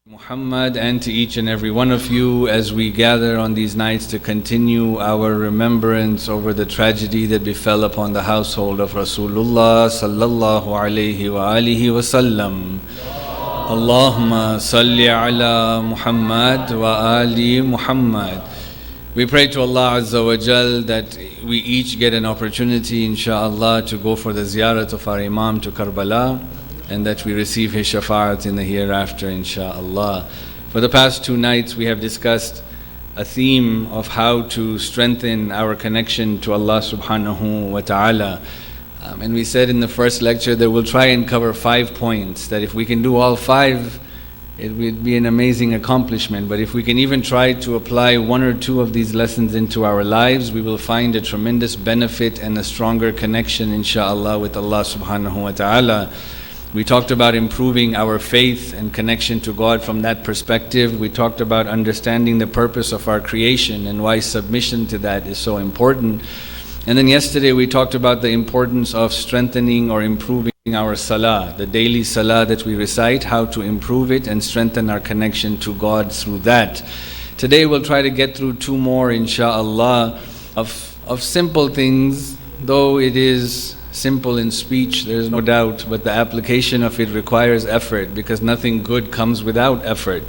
Muhammad, and to each and every one of you as we gather on these nights to continue our remembrance over the tragedy that befell upon the household of Rasulullah sallallahu alayhi wa alihi wa sallam. Allahumma salli ala Muhammad wa ali Muhammad. We pray to Allah Azza wa Jal that we each get an opportunity, inshaAllah, to go for the ziyarat of our Imam to Karbala, and that we receive his shafa'at in the hereafter, inshaAllah. For the past 2 nights we have discussed a theme of how to strengthen our connection to Allah subhanahu wa ta'ala. And we said in the first lecture that we'll try and cover 5 points, that if we can do all 5, it would be an amazing accomplishment. But if we can even try to apply 1 or 2 of these lessons into our lives, we will find a tremendous benefit and a stronger connection, inshaAllah, with Allah subhanahu wa ta'ala. We talked about improving our faith and connection to God from that perspective. We talked about understanding the purpose of our creation and why submission to that is so important. And then yesterday we talked about the importance of strengthening or improving our salah, the daily salah that we recite, how to improve it and strengthen our connection to God through that. Today we'll try to get through 2 more, inshaAllah, of simple things, though it is simple in speech, there's no doubt, but the application of it requires effort, because nothing good comes without effort.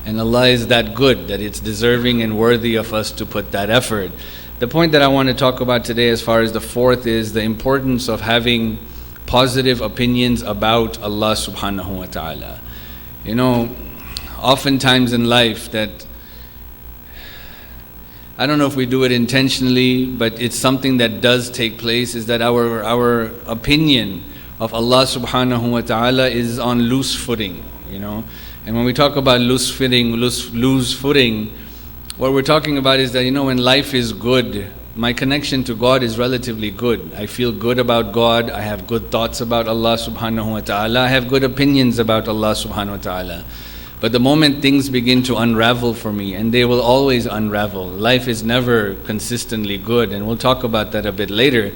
And Allah is that good that it's deserving and worthy of us to put that effort. The point that I want to talk about today, as far as the 4th, is the importance of having positive opinions about Allah subhanahu wa ta'ala. You know, oftentimes in life that, I don't know if we do it intentionally, but it's something that does take place, is that our opinion of Allah subhanahu wa ta'ala is on loose footing, you know. And when we talk about loose footing, what we're talking about is that, you know, when life is good, my connection to God is relatively good. I feel good about God, I have good thoughts about Allah subhanahu wa ta'ala, I have good opinions about Allah subhanahu wa ta'ala. But the moment things begin to unravel for me, and they will always unravel, life is never consistently good, and we'll talk about that a bit later,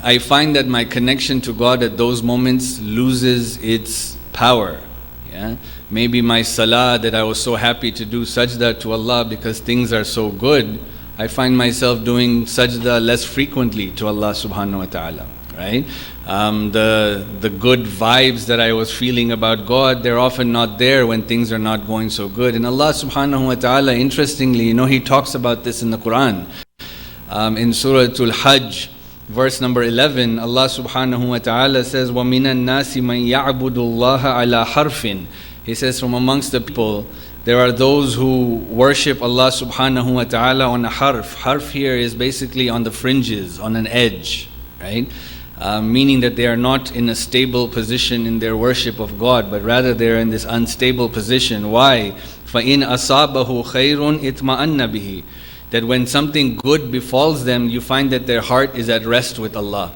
I find that my connection to God at those moments loses its power. Yeah? Maybe my salah that I was so happy to do sajda to Allah because things are so good, I find myself doing sajda less frequently to Allah subhanahu wa ta'ala. Right? The good vibes that I was feeling about God, they're often not there when things are not going so good. And Allah subhanahu wa ta'ala, interestingly, you know, He talks about this in the Quran. In Surah Al-Hajj, verse number 11, Allah subhanahu wa ta'ala says, وَمِنَ النَّاسِ مَنْ يَعْبُدُ اللَّهَ عَلَى حَرْفٍ. He says, from amongst the people, there are those who worship Allah subhanahu wa ta'ala on a harf. Harf here is basically on the fringes, on an edge, right? Meaning that they are not in a stable position in their worship of God, but rather they are in this unstable position. Why? فَإِنْ أَصَابَهُ خَيْرٌ إِطْمَأَنَّ بِهِ. That when something good befalls them, you find that their heart is at rest with Allah.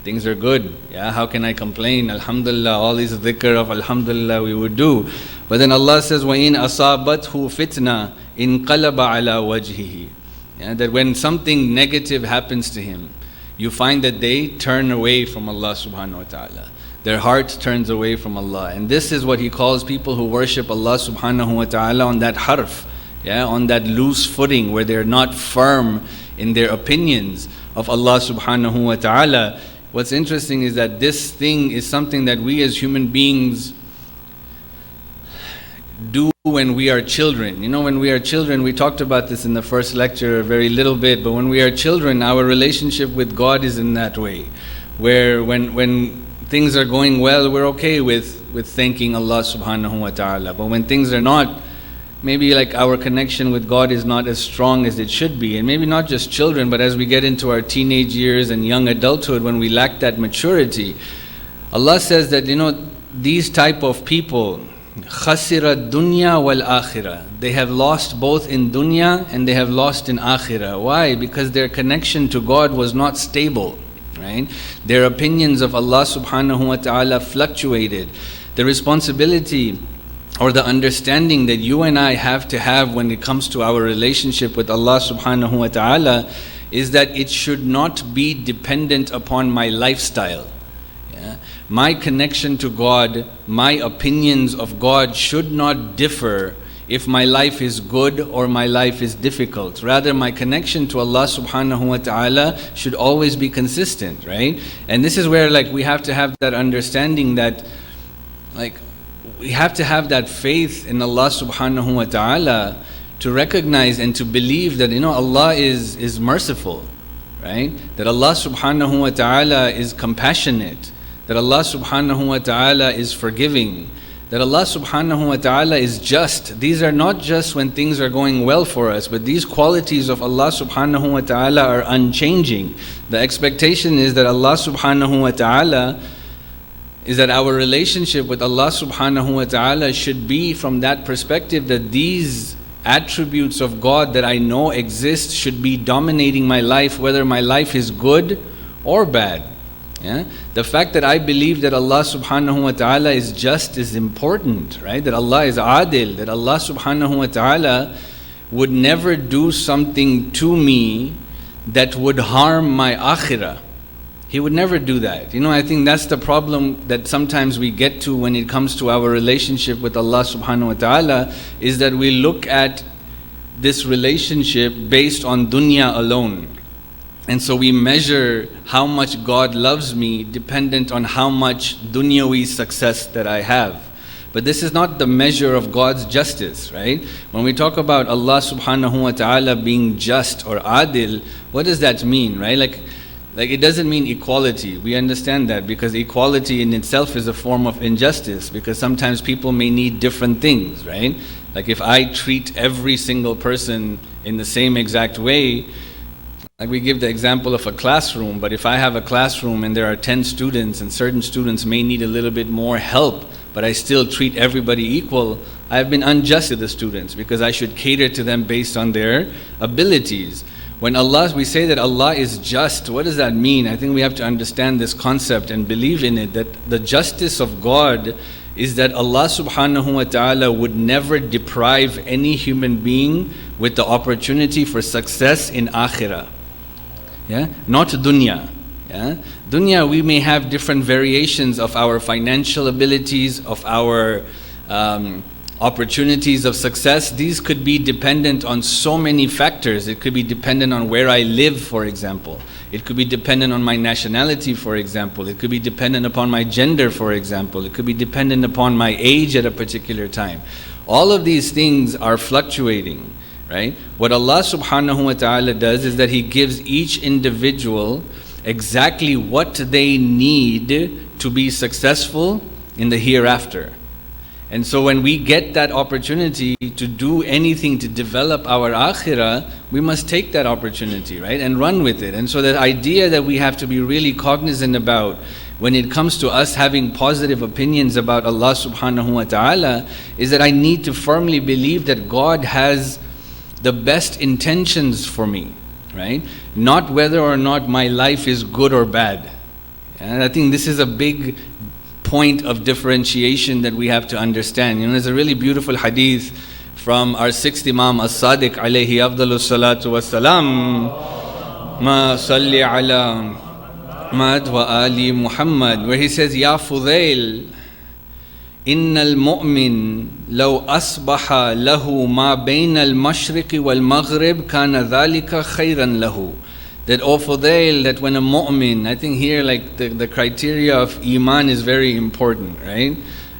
Things are good. Yeah, how can I complain? Alhamdulillah, all these dhikr of Alhamdulillah we would do. But then Allah says, وَإِنْ أَصَابَتْهُ فِتْنَةٌ إِنْقَلَبَ عَلَى وَجْهِهِ. Yeah, that when something negative happens to him, you find that they turn away from Allah subhanahu wa ta'ala. Their heart turns away from Allah. And this is what He calls people who worship Allah subhanahu wa ta'ala on that harf, yeah, on that loose footing where they're not firm in their opinions of Allah subhanahu wa ta'ala. What's interesting is that this thing is something that we as human beings do when we are children. You know, when we are children, we talked about this in the first lecture a very little bit, but when we are children, our relationship with God is in that way, where when things are going well, we're okay with thanking Allah subhanahu wa ta'ala. But when things are not, maybe like our connection with God is not as strong as it should be. And maybe not just children, but as we get into our teenage years and young adulthood, when we lack that maturity, Allah says that, you know, these type of people, khasira dunya wal akhirah, they have lost both in dunya and they have lost in akhirah. Why? Because their connection to God was not stable, right? Their opinions of Allah subhanahu wa ta'ala fluctuated. The responsibility or the understanding that you and I have to have when it comes to our relationship with Allah subhanahu wa ta'ala is that it should not be dependent upon my lifestyle. Yeah? my connection to God, my opinions of God should not differ if my life is good or my life is difficult. Rather, my connection to Allah subhanahu wa ta'ala should always be consistent, right? And this is where we have to have that understanding that we have to have that faith in Allah subhanahu wa ta'ala to recognize and to believe that Allah is merciful, right? That Allah subhanahu wa ta'ala is compassionate, that Allah subhanahu wa ta'ala is forgiving, that Allah subhanahu wa ta'ala is just. These are not just when things are going well for us, but these qualities of Allah subhanahu wa ta'ala are unchanging. The expectation is that Allah subhanahu wa ta'ala is that our relationship with Allah subhanahu wa ta'ala should be from that perspective that these attributes of God that I know exist should be dominating my life, whether my life is good or bad. Yeah? The fact that I believe that Allah subhanahu wa ta'ala is just is important, right? That Allah is adil, that Allah subhanahu wa ta'ala would never do something to me that would harm my akhirah. He would never do that. I think that's the problem that sometimes we get to when it comes to our relationship with Allah subhanahu wa ta'ala, is that we look at this relationship based on dunya alone. And so we measure how much God loves me dependent on how much dunyawi success that I have. But this is not the measure of God's justice, right? When we talk about Allah subhanahu wa ta'ala being just or adil, what does that mean, right? Like it doesn't mean equality. We understand that because equality in itself is a form of injustice, because sometimes people may need different things, right? Like if I treat every single person in the same exact way, like we give the example of a classroom, but if I have a classroom and there are 10 students and certain students may need a little bit more help, but I still treat everybody equal, I have been unjust to the students because I should cater to them based on their abilities. When we say that Allah is just, what does that mean? I think we have to understand this concept and believe in it, that the justice of God is that Allah subhanahu wa ta'ala would never deprive any human being with the opportunity for success in akhirah. Yeah? Not dunya. Yeah? Dunya, we may have different variations of our financial abilities, of our opportunities of success. These could be dependent on so many factors. It could be dependent on where I live, for example. It could be dependent on my nationality, for example. It could be dependent upon my gender, for example. It could be dependent upon my age at a particular time. All of these things are fluctuating, right? What Allah subhanahu wa ta'ala does is that He gives each individual exactly what they need to be successful in the hereafter. And so when we get that opportunity to do anything to develop our akhirah, we must take that opportunity, right? And run with it. And so the idea that we have to be really cognizant about when it comes to us having positive opinions about Allah subhanahu wa ta'ala is that I need to firmly believe that God has the best intentions for me, right? Not whether or not my life is good or bad. And I think this is a big point of differentiation that we have to understand. There's a really beautiful hadith from our sixth Imam As-Sadiq alayhi afdalu salatu wassalam, ma salli ala Muhammad wa ali Muhammad, where he says, Ya Fudail, innal mu'min law asbaha lahu ma bayna al-mashriqi wal-maghrib kana dhalika khayran lahu. That, O Fudail, that when a mu'min, I think here the criteria of iman is very important, right?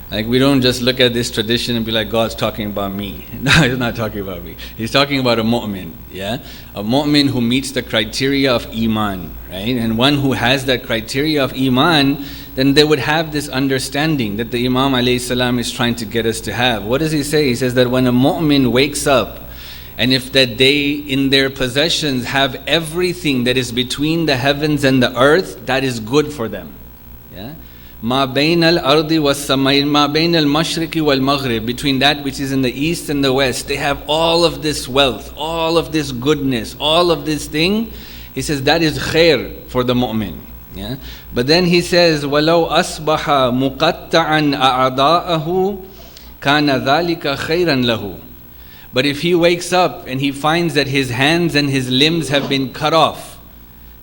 Like we don't just look at this tradition and be like, God's talking about me. No, He's not talking about me. He's talking about a mu'min, yeah? A mu'min who meets the criteria of iman, right? And one who has that criteria of iman, then they would have this understanding that the Imam alayhi salam is trying to get us to have. What does he say? He says that when a mu'min wakes up, and if that they in their possessions have everything that is between the heavens and the earth, that is good for them. Yeah? Ma bain al-ardi was-samai, ma bain al-mashriqi wal-maghrib, between that which is in the east and the west, they have all of this wealth, all of this goodness, all of this thing. He says that is khair for the mu'min. Yeah? But then he says, وَلَوْ أَصْبَحَ مُقَطَّعًا أَعْضَاءَهُ كَانَ ذَلِكَ خَيْرًا لَهُ. But if he wakes up and he finds that his hands and his limbs have been cut off,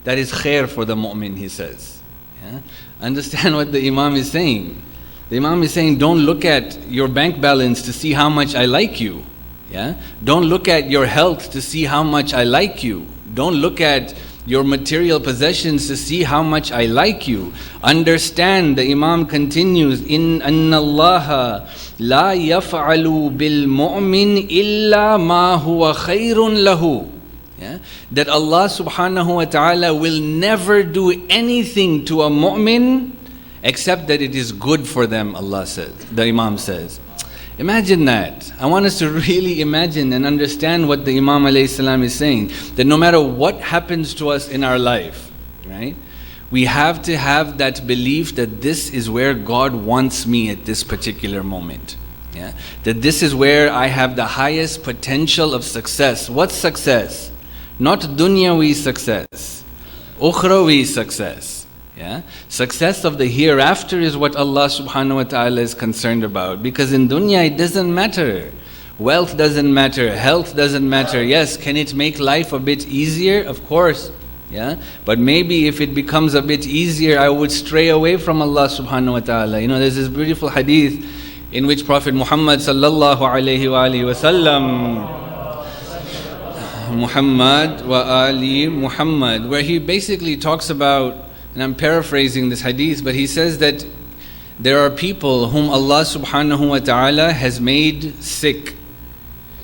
that is khair for the mu'min, he says. Yeah? Understand what the Imam is saying. The Imam is saying, don't look at your bank balance to see how much I like you. Yeah? Don't look at your health to see how much I like you. Don't look at your material possessions to see how much I like you. Understand, the Imam continues, in anna Allah la yaf'alu bil mu'min illa ma huwa khayrun lahu. Yeah? That Allah subhanahu wa ta'ala will never do anything to a mu'min except that it is good for them, Allah says, the Imam says. Imagine that. I want us to really imagine and understand what the Imam alayhi salam is saying. That no matter what happens to us in our life, right? We have to have that belief that this is where God wants me at this particular moment. Yeah? That this is where I have the highest potential of success. What's success? Not dunyawi success, ukhrawi success. Yeah? Success of the hereafter is what Allah subhanahu wa ta'ala is concerned about. Because in dunya it doesn't matter. Wealth doesn't matter, health doesn't matter. Yes, can it make life a bit easier? Of course. Yeah? But maybe if it becomes a bit easier, I would stray away from Allah subhanahu wa ta'ala. You know, there's this beautiful hadith in which Prophet Muhammad sallallahu alayhi wa alihi wa sallam, Muhammad wa Ali Muhammad, where he basically talks about, and I'm paraphrasing this hadith, but he says that there are people whom Allah subhanahu wa ta'ala has made sick.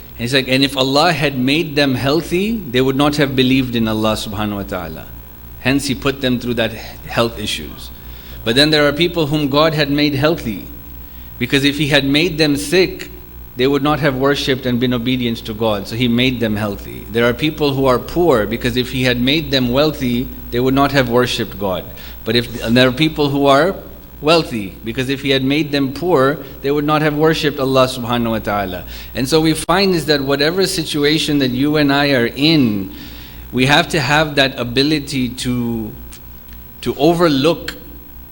And he's like, and if Allah had made them healthy, they would not have believed in Allah subhanahu wa ta'ala. Hence He put them through that health issues. But then there are people whom God had made healthy, because if He had made them sick, they would not have worshipped and been obedient to God. So He made them healthy. There are people who are poor, because if He had made them wealthy, they would not have worshipped God. But there are people who are wealthy, because if He had made them poor, they would not have worshipped Allah subhanahu wa ta'ala. And so we find is that whatever situation that you and I are in, we have to have that ability to overlook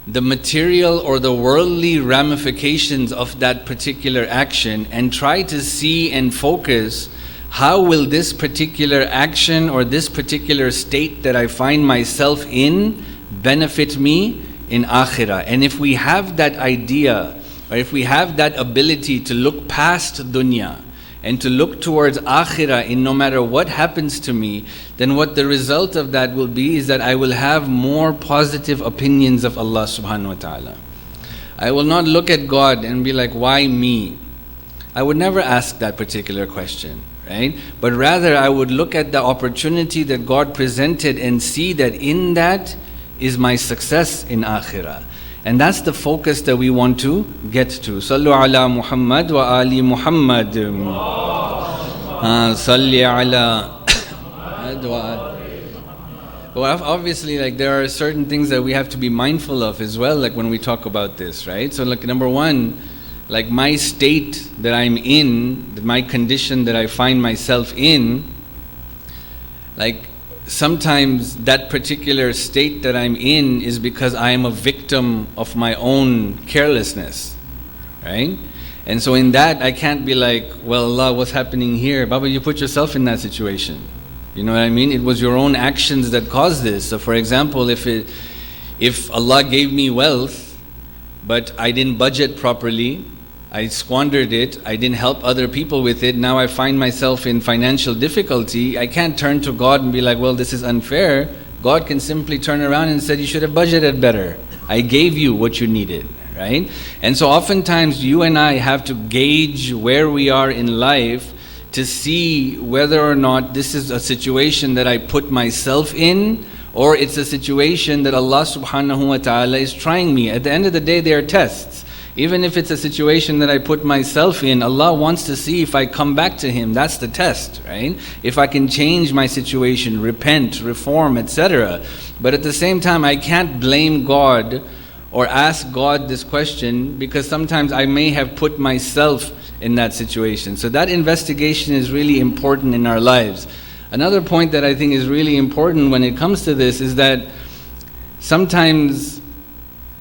the material or the worldly ramifications of that particular action and try to see and focus, how will this particular action or this particular state that I find myself in benefit me in akhirah. And if we have that idea, or if we have that ability to look past dunya and to look towards akhirah in no matter what happens to me, then what the result of that will be is that I will have more positive opinions of Allah subhanahu wa ta'ala. I will not look at God and be like, why me? I would never ask that particular question, right? But rather I would look at the opportunity that God presented and see that in that is my success in akhirah. And that's the focus that we want to get to. Sallu ala Muhammad wa ali Muhammad. Salli ala. Well, obviously, like there are certain things that we have to be mindful of as well, like when we talk about this, right? So like number one, like my state that I'm in, my condition that I find myself in, like sometimes that particular state that I'm in is because I am a victim of my own carelessness, right? And so in that, I can't be like, well, Allah, what's happening here? Baba, you put yourself in that situation. You know what I mean? It was your own actions that caused this. So for example, if Allah gave me wealth, but I didn't budget properly, I squandered it, I didn't help other people with it, now I find myself in financial difficulty, I can't turn to God and be like, well, this is unfair. God can simply turn around and say, you should have budgeted better. I gave you what you needed, right? And so oftentimes you and I have to gauge where we are in life to see whether or not this is a situation that I put myself in, or it's a situation that Allah subhanahu wa ta'ala is trying me. At the end of the day, they are tests. Even if it's a situation that I put myself in, Allah wants to see if I come back to Him. That's the test, right? If I can change my situation, repent, reform, etc. But at the same time, I can't blame God or ask God this question, because sometimes I may have put myself in that situation. So that investigation is really important in our lives. Another point that I think is really important when it comes to this is that sometimes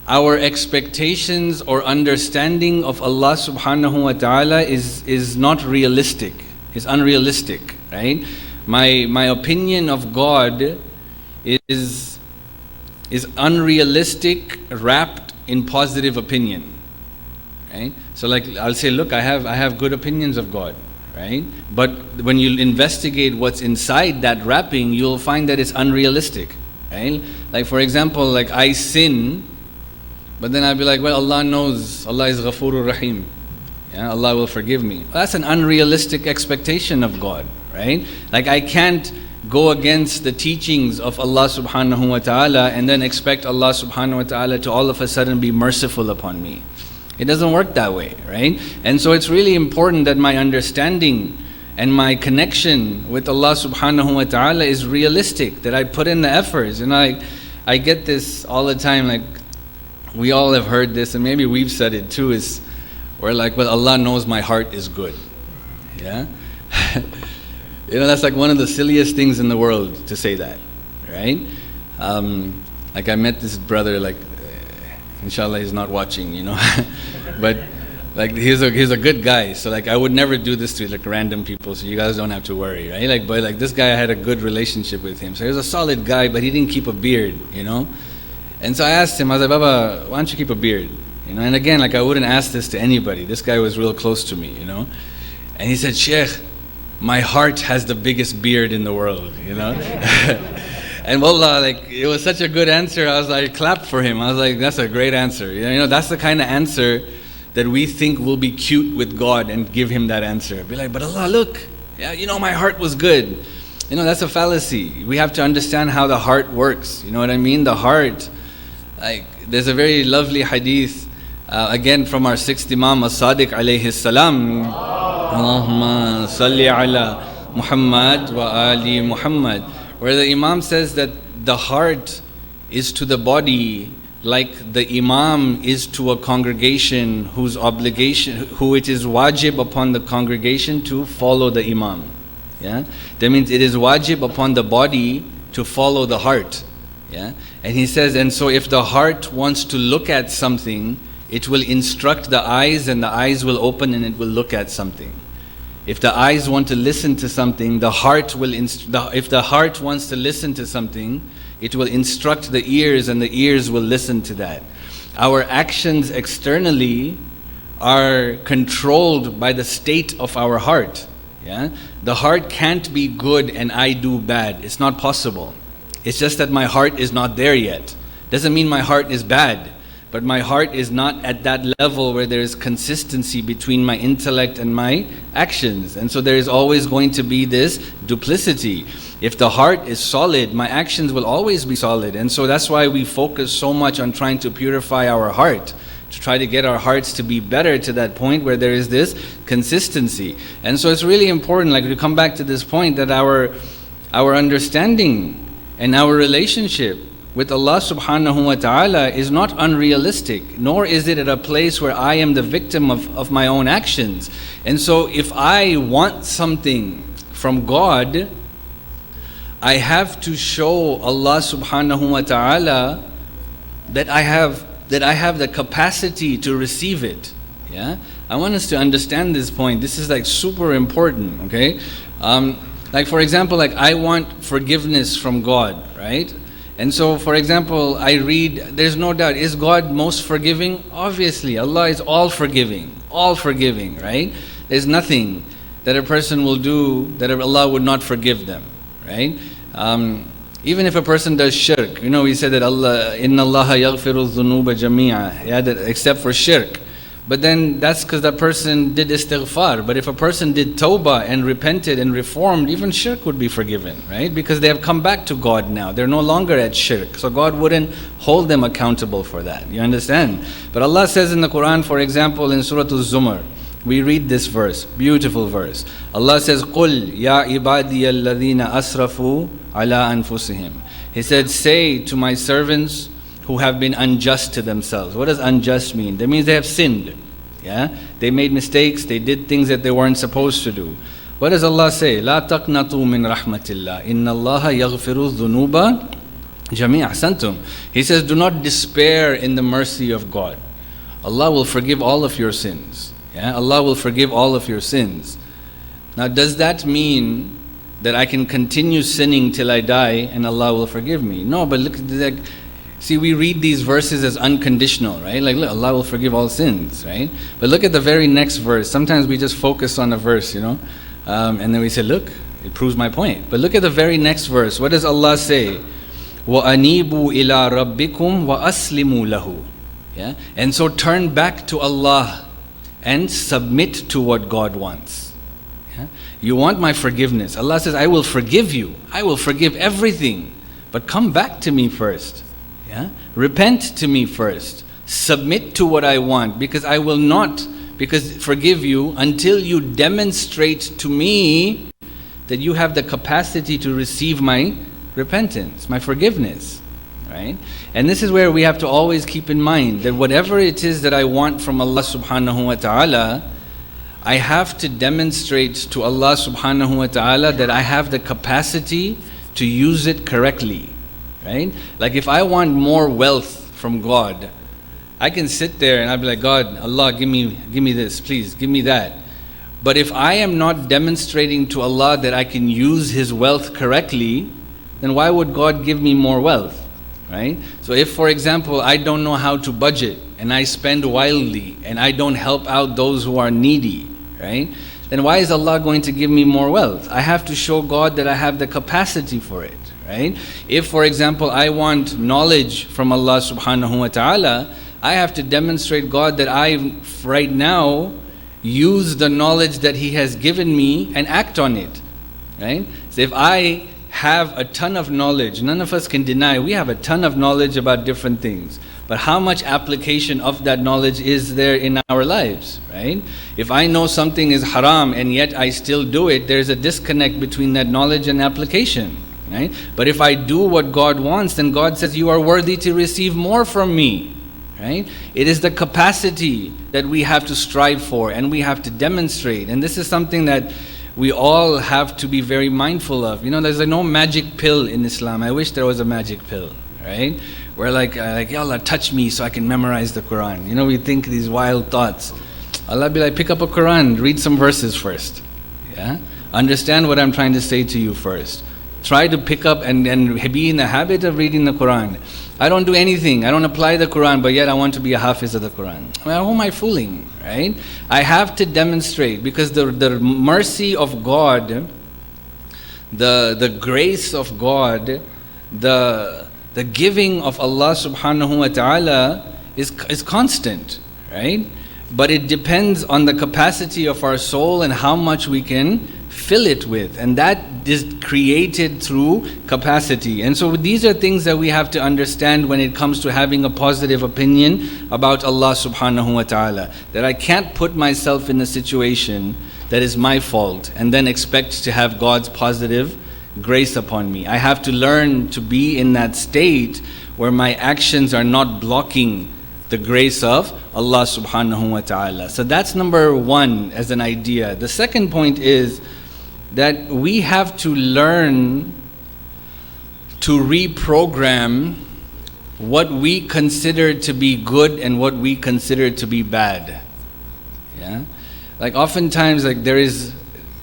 our expectations or understanding of Allah subhanahu wa ta'ala is not realistic, is unrealistic, right? My opinion of God is is unrealistic wrapped in positive opinion. Right? So like I'll say, look, I have good opinions of God, right? But when you investigate what's inside that wrapping, you'll find that it's unrealistic. Right? Like for example, like I sin, but then I'll be like, well, Allah knows, Allah is Ghafurur Rahim. Yeah, Allah will forgive me. Well, that's an unrealistic expectation of God, right? Like I can't go against the teachings of Allah subhanahu wa ta'ala and then expect Allah subhanahu wa ta'ala to all of a sudden be merciful upon me. It doesn't work that way, right? And so it's really important that my understanding and my connection with Allah subhanahu wa ta'ala is realistic, that I put in the efforts. And I get this all the time, like we all have heard this, and maybe we've said it too, is we're like, well, Allah knows my heart is good. Yeah? That's like one of the silliest things in the world to say that, right? Like I met this brother, like, inshallah he's not watching, but like he's a good guy, so like I would never do this to like random people, so you guys don't have to worry, right? Like, but like this guy, I had a good relationship with him, so he was a solid guy, but he didn't keep a beard, and so I asked him, I was like, Baba, why don't you keep a beard? And again, like I wouldn't ask this to anybody. This guy was real close to me, and he said, Sheikh, my heart has the biggest beard in the world, And wallah, like it was such a good answer. I was like, clapped for him. I was like, that's a great answer. That's the kind of answer that we think will be cute with God and give him that answer. Be like, but Allah, look, yeah, my heart was good. That's a fallacy. We have to understand how the heart works. You know what I mean? The heart, like there's a very lovely hadith, again from our sixth Imam, As-Sadiq alayhi salam. Allahumma salli ala Muhammad wa ali Muhammad. Where the Imam says that the heart is to the body like the Imam is to a congregation who it is wajib upon the congregation to follow the Imam. Yeah? That means it is wajib upon the body to follow the heart. Yeah? And he says, and so if the heart wants to look at something, it will instruct the eyes, and the eyes will open and it will look at something. If the eyes want to listen to something, the heart will. If the heart wants to listen to something, it will instruct the ears, and the ears will listen to that. Our actions externally are controlled by the state of our heart. Yeah, the heart can't be good and I do bad. It's not possible. It's just that my heart is not there yet. Doesn't mean my heart is bad. But my heart is not at that level where there is consistency between my intellect and my actions. And so there is always going to be this duplicity. If the heart is solid, my actions will always be solid. And so that's why we focus so much on trying to purify our heart, to try to get our hearts to be better to that point where there is this consistency. And so it's really important, like to come back to this point, that our understanding and our relationship with Allah subhanahu wa ta'ala is not unrealistic, nor is it at a place where I am the victim of my own actions. And so if I want something from God, I have to show Allah subhanahu wa ta'ala that I have the capacity to receive it. Yeah? I want us to understand this point. This is like super important, okay? Like for example, like I want forgiveness from God, right? And so, for example, I read, there's no doubt, is God most forgiving? Obviously, Allah is all forgiving, right? There's nothing that a person will do that Allah would not forgive them, right? Even if a person does shirk, we said that Allah, Inna Allaha yaghfiru dhunuba jami'a, yeah, that except for shirk. But then that's because that person did istighfar. But if a person did tawbah and repented and reformed, even shirk would be forgiven, right? Because they have come back to God now. They're no longer at shirk. So God wouldn't hold them accountable for that. You understand? But Allah says in the Quran, for example, in Surah Al-Zumar, we read this verse, beautiful verse. Allah says, قُلْ يَا عِبَادِيَ الَّذِينَ أَسْرَفُوا عَلَىٰ أَنفُسِهِمْ. He said, say to my servants who have been unjust to themselves. What does unjust mean? That means they have sinned. Yeah? They made mistakes, they did things that they weren't supposed to do. What does Allah say? لا تقنطوا من رحمة الله إن الله يغفر الذنوب جميعا. أحسنتم. He says, do not despair in the mercy of God. Allah will forgive all of your sins. Yeah? Allah will forgive all of your sins. Now does that mean that I can continue sinning till I die and Allah will forgive me? No, but look, See, we read these verses as unconditional, right? Like, look, Allah will forgive all sins, right? But look at the very next verse. Sometimes we just focus on a verse, and then we say, look, it proves my point. But look at the very next verse. What does Allah say? وَأَنِيبُوا إِلَىٰ رَبِّكُمْ وَأَسْلِمُوا لَهُ. Yeah? And so turn back to Allah and submit to what God wants. Yeah? You want my forgiveness. Allah says, I will forgive you. I will forgive everything. But come back to me first. Yeah? Repent to me first. Submit to what I want, because I will not forgive you until you demonstrate to me that you have the capacity to receive my repentance, my forgiveness. Right? And this is where we have to always keep in mind that whatever it is that I want from Allah subhanahu wa ta'ala, I have to demonstrate to Allah subhanahu wa ta'ala that I have the capacity to use it correctly. Right? Like if I want more wealth from God, I can sit there and I'll be like, God, Allah, give me this, please, give me that. But if I am not demonstrating to Allah that I can use His wealth correctly, then why would God give me more wealth? Right? So if, for example, I don't know how to budget and I spend wildly and I don't help out those who are needy, right? Then why is Allah going to give me more wealth? I have to show God that I have the capacity for it, right? If, for example, I want knowledge from Allah subhanahu wa ta'ala, I have to demonstrate God that I, right now, use the knowledge that He has given me and act on it, right? So if I have a ton of knowledge, none of us can deny we have a ton of knowledge about different things, but how much application of that knowledge is there in our lives, right? If I know something is haram and yet I still do it, there's a disconnect between that knowledge and application, right? But if I do what God wants, then God says, you are worthy to receive more from me, right? It is the capacity that we have to strive for and we have to demonstrate, and this is something that we all have to be very mindful of. There's no magic pill in Islam. I wish there was a magic pill, right? Where like Ya Allah, touch me so I can memorize the Quran. We think these wild thoughts. Allah be like, pick up a Quran, read some verses first. Yeah? Understand what I'm trying to say to you first. Try to pick up and be in the habit of reading the Quran. I don't do anything. I don't apply the Quran, but yet I want to be a hafiz of the Quran. Well, who am I fooling, right? I have to demonstrate, because the mercy of God, the grace of God, the giving of Allah subhanahu wa ta'ala is constant, right? But it depends on the capacity of our soul and how much we can fill it with, and that is created through capacity. And so these are things that we have to understand when it comes to having a positive opinion about Allah subhanahu wa ta'ala, that I can't put myself in a situation that is my fault and then expect to have God's positive grace upon me. I have to learn to be in that state where my actions are not blocking the grace of Allah subhanahu wa ta'ala. So that's number one as an idea. The second point is that we have to learn to reprogram what we consider to be good and what we consider to be bad. Yeah? Like oftentimes there is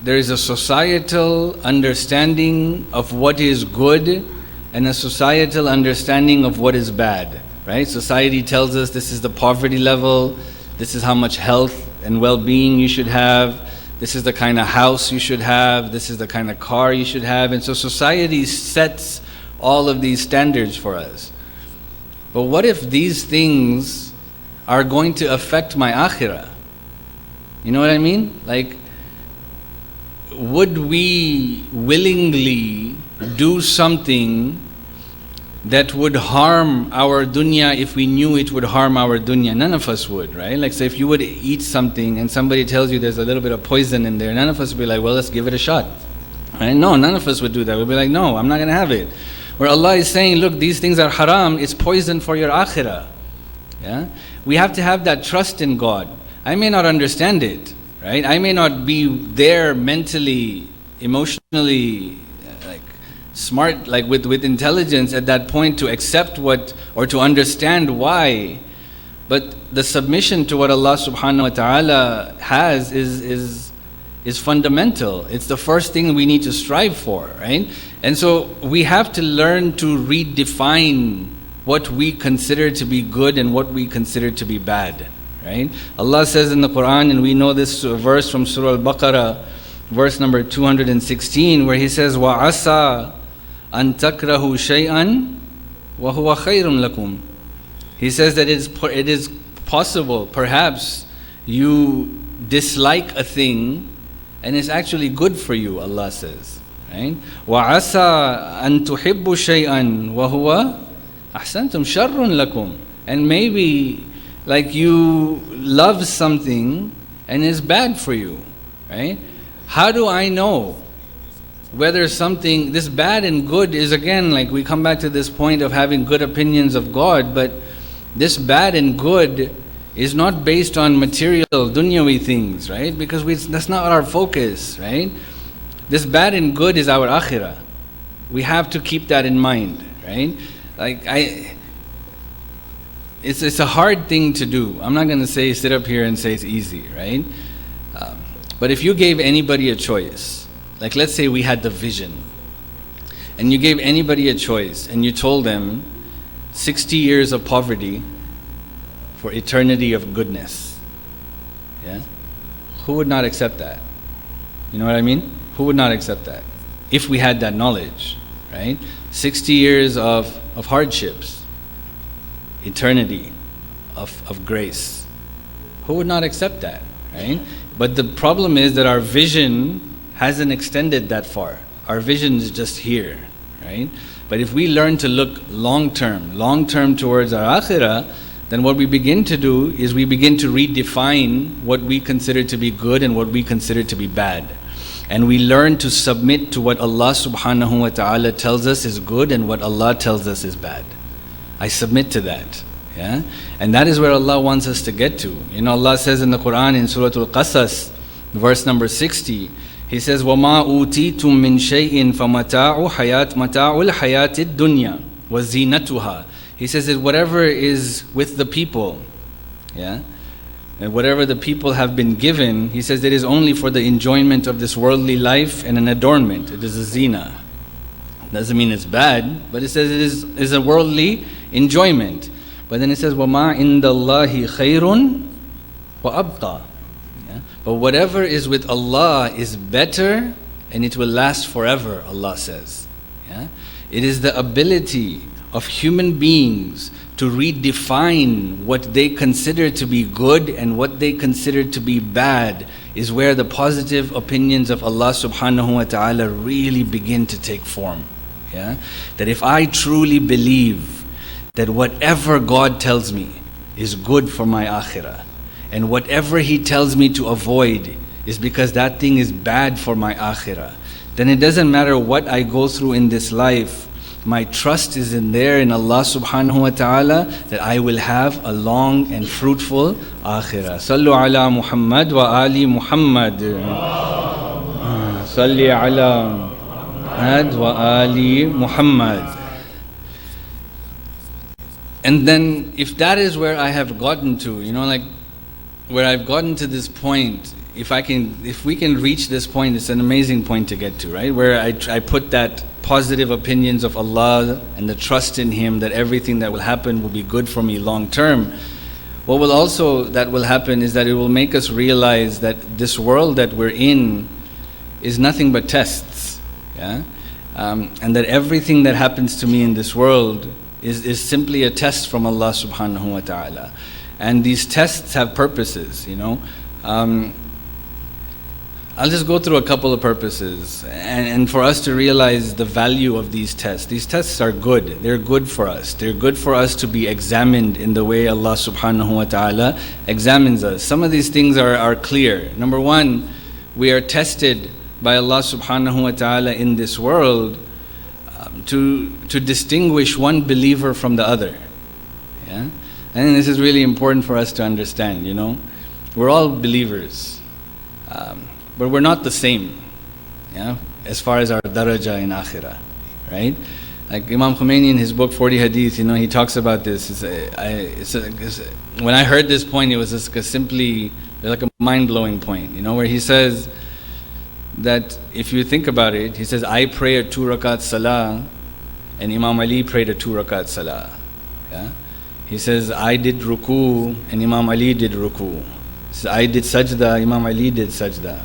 a societal understanding of what is good and a societal understanding of what is bad. Right? Society tells us this is the poverty level, this is how much health and well-being you should have, this is the kind of house you should have, this is the kind of car you should have. And so society sets all of these standards for us. But what if these things are going to affect my akhirah? You know what I mean? Like, would we willingly do something that would harm our dunya if we knew it would harm our dunya? None of us would, right? Like, say if you would eat something and somebody tells you there's a little bit of poison in there, none of us would be like, well, let's give it a shot. Right? No, none of us would do that. We'd be like, no, I'm not going to have it. Where Allah is saying, look, these things are haram, it's poison for your akhirah. Yeah? We have to have that trust in God. I may not understand it, right? I may not be there mentally, emotionally, smart, like with intelligence at that point to accept what, or to understand why. But the submission to what Allah subhanahu wa ta'ala has is fundamental. It's the first thing we need to strive for, right? And so we have to learn to redefine what we consider to be good and what we consider to be bad. Right? Allah says in the Quran, and we know this verse from Surah Al-Baqarah, verse number 216, where He says, وَعَسَى أَن تَكْرَهُ شَيْئًا وَهُوَ خَيْرٌ لَكُمْ. He says that it is possible, perhaps, you dislike a thing and it's actually good for you, Allah says. Right? وَعَسَى أَن تُحِبُّ شَيْئًا وَهُوَ أَحْسَنْتُمْ شَرٌ لَكُمْ. And maybe like you love something and it's bad for you. Right? How do I know whether something, this bad and good is, again, like we come back to this point of having good opinions of God, but this bad and good is not based on material, dunyawi things, right? Because that's not our focus, right? This bad and good is our akhirah. We have to keep that in mind, right? It's a hard thing to do. I'm not going to say sit up here and say it's easy, right? But if you gave anybody a choice, like let's say we had the vision, and you gave anybody a choice, and you told them 60 years of poverty for eternity of goodness, yeah? Who would not accept that? You know what I mean? Who would not accept that? If we had that knowledge, right? 60 years of hardships, eternity of grace. Who would not accept that, right? But the problem is that our vision hasn't extended that far. Our vision is just here, right? But if we learn to look long term towards our akhirah, then what we begin to do is we begin to redefine what we consider to be good and what we consider to be bad. And we learn to submit to what Allah subhanahu wa ta'ala tells us is good and what Allah tells us is bad. I submit to that. Yeah? And that is where Allah wants us to get to. You know, Allah says in the Quran in Surah Al-Qasas, verse number 60, He says, وَمَا أُوتِيتُم مِّن شَيْءٍ فَمَتَاعُ الْحَيَاةِ الدُّنْيَا وَزِينَتُهَا. He says that whatever is with the people, yeah, and whatever the people have been given, He says it is only for the enjoyment of this worldly life and an adornment. It is a zina. Doesn't mean it's bad, but it says it is a worldly enjoyment. But then it says, وَمَا عِنْدَ اللَّهِ خَيْرٌ وَأَبْقَى. Yeah? But whatever is with Allah is better and it will last forever, Allah says. Yeah? It is the ability of human beings to redefine what they consider to be good and what they consider to be bad is where the positive opinions of Allah subhanahu wa ta'ala really begin to take form. Yeah? That if I truly believe that whatever God tells me is good for my akhirah, and whatever He tells me to avoid is because that thing is bad for my akhirah, then it doesn't matter what I go through in this life, my trust is in Allah subhanahu wa ta'ala that I will have a long and fruitful akhirah. Sallu ala Muhammad wa ali Muhammad. Salli ala Muhammad wa ali Muhammad. And then if that is where I have gotten to, you know, like where I've gotten to this point, if we can reach this point, it's an amazing point to get to, right? Where I put that positive opinions of Allah and the trust in Him that everything that will happen will be good for me long term. What will also that will happen is that it will make us realize that this world that we're in is nothing but tests, yeah? And that everything that happens to me in this world is simply a test from Allah subhanahu wa ta'ala. And these tests have purposes, you know. I'll just go through a couple of purposes and for us to realize the value of these tests. These tests are good. They're good for us. They're good for us to be examined in the way Allah subhanahu wa ta'ala examines us. Some of these things are clear. Number one, we are tested by Allah subhanahu wa ta'ala in this world to distinguish one believer from the other. Yeah? And this is really important for us to understand, you know. We're all believers, but we're not the same, yeah, as far as our daraja in akhirah, right? Like Imam Khomeini in his book 40 Hadith, you know, he talks about this. When I heard this point, it was just simply like a mind-blowing point, you know, where he says that if you think about it, he says, I pray a 2 rakat salah and Imam Ali prayed a 2 rakat salah. Yeah? He says, I did ruku and Imam Ali did ruku. He says, I did sajda, Imam Ali did sajda.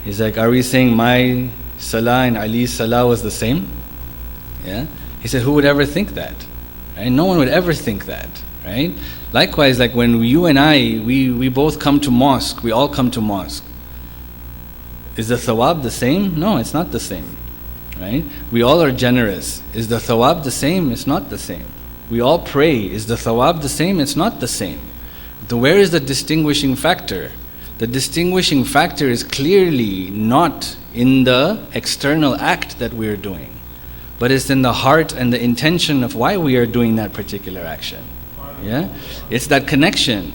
He's like, are we saying my salah and Ali's salah was the same? Yeah? He said, who would ever think that? Right? No one would ever think that. Right? Likewise, like when you and I, we both come to mosque, we all come to mosque. Is the thawab the same? No, it's not the same. Right? We all are generous. Is the thawab the same? It's not the same. We all pray. Is the thawab the same? It's not the same. Where is the distinguishing factor? The distinguishing factor is clearly not in the external act that we are doing, but it's in the heart and the intention of why we are doing that particular action. Yeah? It's that connection.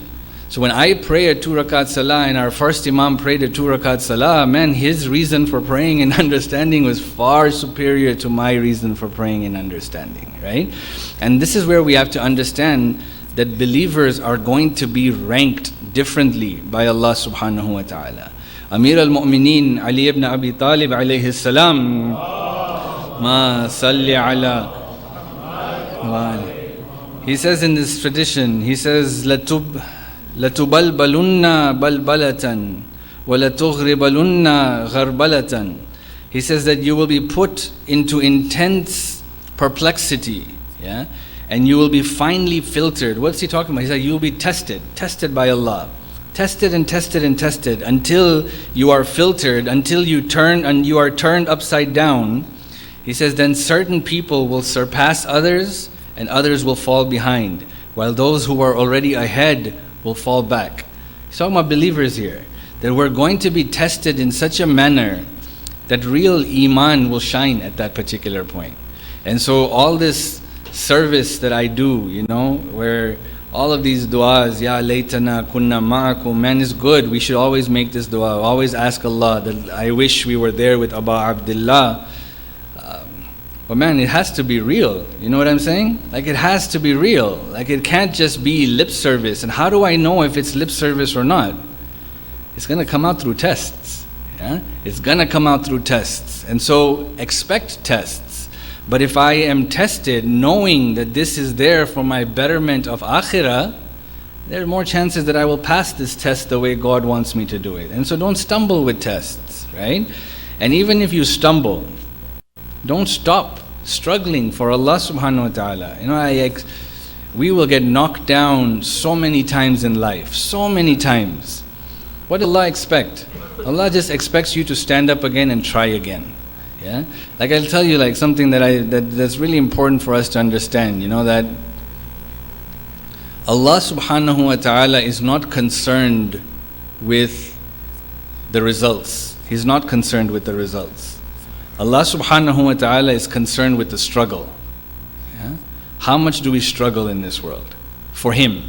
So when I pray a 2 rakat salah and our first Imam prayed a 2 rakat salah, man, his reason for praying and understanding was far superior to my reason for praying and understanding, right? And this is where we have to understand that believers are going to be ranked differently by Allah subhanahu wa ta'ala. Amir al-Mu'mineen Ali ibn Abi Talib alayhi salam, ma salli ala wa. He says in this tradition, he says, لَتُبَلْبَلُنَّ بَلْبَلَةً وَلَتُغْرِبَلُنَّ غَرْبَلَةً. He says that you will be put into intense perplexity, yeah, and you will be finely filtered. What's he talking about? He said you will be tested by Allah. Tested and tested and tested until you are filtered, until you turn and you are turned upside down. He says then certain people will surpass others and others will fall behind, while those who are already ahead will fall back. He's talking about believers here, that we're going to be tested in such a manner that real iman will shine at that particular point. And so all this service that I do, where all of these du'as, Ya laytana kunna ma'akum, man, is good. We should always make this du'a, always ask Allah that I wish we were there with Aba Abdullah. But man, it has to be real. You know what I'm saying? Like it has to be real. Like it can't just be lip service. And how do I know if it's lip service or not? It's going to come out through tests. Yeah? It's going to come out through tests. And so expect tests. But if I am tested knowing that this is there for my betterment of akhirah, there are more chances that I will pass this test the way God wants me to do it. And so don't stumble with tests, right? And even if you stumble, don't stop struggling for Allah subhanahu wa ta'ala. We will get knocked down so many times in life, so many times. What does Allah expect? Allah just expects you to stand up again and try again. Yeah? Like I'll tell you like something that's really important for us to understand, that Allah subhanahu wa ta'ala is not concerned with the results. He's not concerned with the results. Allah subhanahu wa ta'ala is concerned with the struggle. Yeah? How much do we struggle in this world? For Him,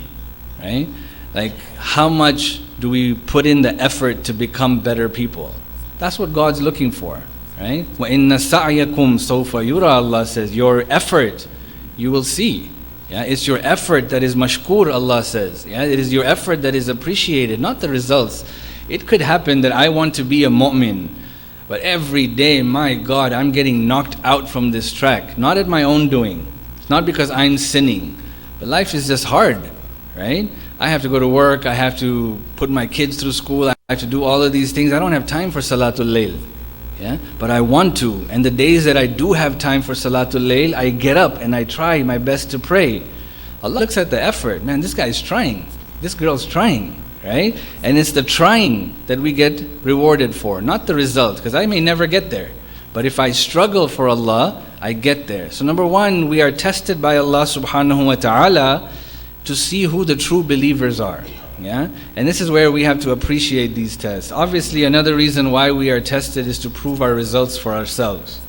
right? Like how much do we put in the effort to become better people? That's what God's looking for, right? وَإِنَّ سَعْيَكُمْ سَوْفَ يُرَى, Allah says, your effort you will see. Yeah? It's your effort that is mashkur, Allah says. Yeah? It is your effort that is appreciated, not the results. It could happen that I want to be a mu'min, but every day, my God, I'm getting knocked out from this track. Not at my own doing. It's not because I'm sinning. But life is just hard, right? I have to go to work. I have to put my kids through school. I have to do all of these things. I don't have time for Salatul Layl. Yeah? But I want to. And the days that I do have time for Salatul Layl, I get up and I try my best to pray. Allah looks at the effort. Man, this guy's trying. This girl's trying. Right? And it's the trying that we get rewarded for, not the result, because I may never get there. But if I struggle for Allah, I get there. So number one, we are tested by Allah subhanahu wa ta'ala to see who the true believers are. Yeah? And this is where we have to appreciate these tests. Obviously, another reason why we are tested is to prove our results for ourselves.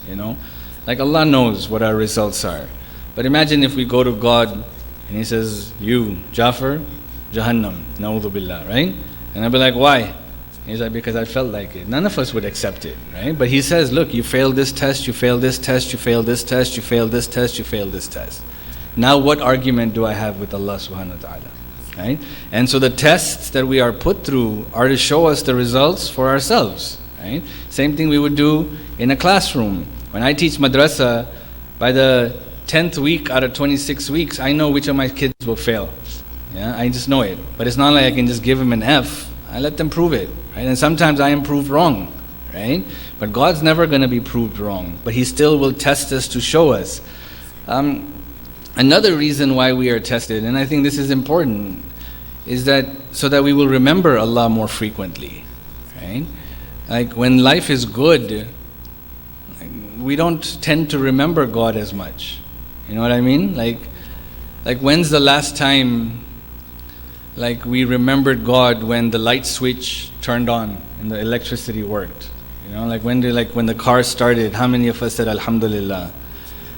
Like Allah knows what our results are. But imagine if we go to God and He says, you, Jafar, Jahannam, na'udhu billah, right? And I'll be like, why? He's like, because I felt like it. None of us would accept it, right? But He says, look, you failed this test, you failed this test, you failed this test, you failed this test, you failed this test. Now what argument do I have with Allah subhanahu wa ta'ala? Right? And so the tests that we are put through are to show us the results for ourselves, right? Same thing we would do in a classroom. When I teach madrasa, by the 10th week out of 26 weeks, I know which of my kids will fail. Yeah, I just know it. But it's not like I can just give them an F. I let them prove it, right? And sometimes I am proved wrong, right? But God's never going to be proved wrong. But He still will test us to show us. Another reason why we are tested, and I think this is important, is that so that we will remember Allah more frequently, right? Like when life is good, we don't tend to remember God as much. You know what I mean? Like when's the last time like we remembered God when the light switch turned on and the electricity worked? You know, like when the car started, how many of us said Alhamdulillah?